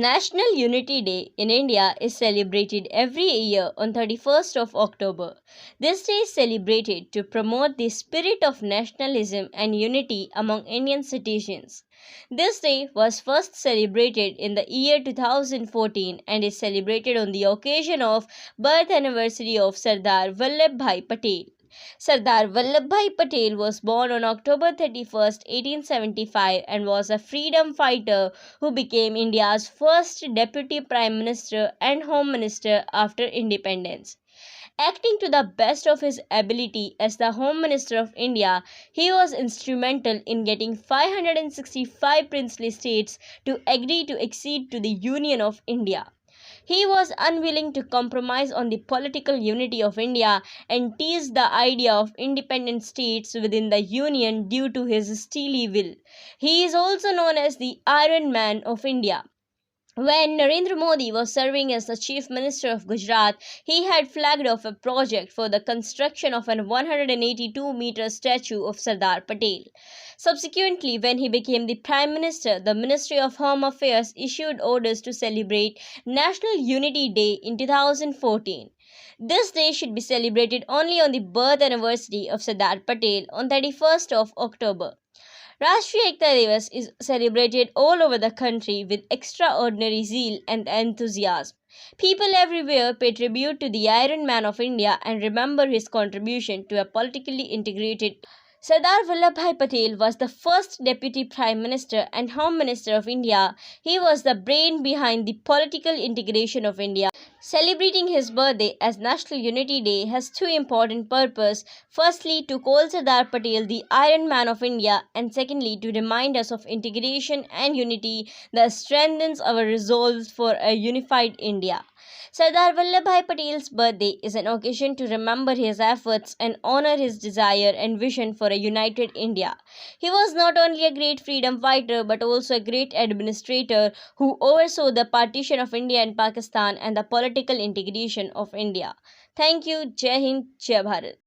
National Unity Day in India is celebrated every year on 31st of October. This day is celebrated to promote the spirit of nationalism and unity among Indian citizens. This day was first celebrated in the year 2014 and is celebrated on the occasion of birth anniversary of Sardar Vallabhbhai Patel. Sardar Vallabhbhai Patel was born on October 31st, 1875 and was a freedom fighter who became India's first deputy prime minister and home minister after independence. Acting to the best of his ability as the Home Minister of India, he was instrumental in getting 565 princely states to agree to accede to the Union of India. He was unwilling to compromise on the political unity of India and teased the idea of independent states within the Union due to his steely will. He is also known as the Iron Man of India. When Narendra Modi was serving as the Chief Minister of Gujarat, he had flagged off a project for the construction of an 182-meter statue of Sardar Patel. Subsequently, when he became the Prime Minister, the Ministry of Home Affairs issued orders to celebrate National Unity Day in 2014. This day should be celebrated only on the birth anniversary of Sardar Patel on 31st of October. Rashtriya Ekta Divas is celebrated all over the country with extraordinary zeal and enthusiasm. People everywhere pay tribute to the Iron Man of India and remember his contribution to a politically integrated. Sardar Vallabhbhai Patel was the first Deputy Prime Minister and Home Minister of India. He was the brain behind the political integration of India. Celebrating his birthday as National Unity Day has two important purposes. Firstly, to call Sardar Patel the Iron Man of India, and secondly, to remind us of integration and unity that strengthens our resolve for a unified India. Sardar Vallabhbhai Patel's birthday is an occasion to remember his efforts and honor his desire and vision for a united India. He was not only a great freedom fighter but also a great administrator who oversaw the partition of India and Pakistan and the political integration of India. Thank you. Jai Hind, Jai Bharat.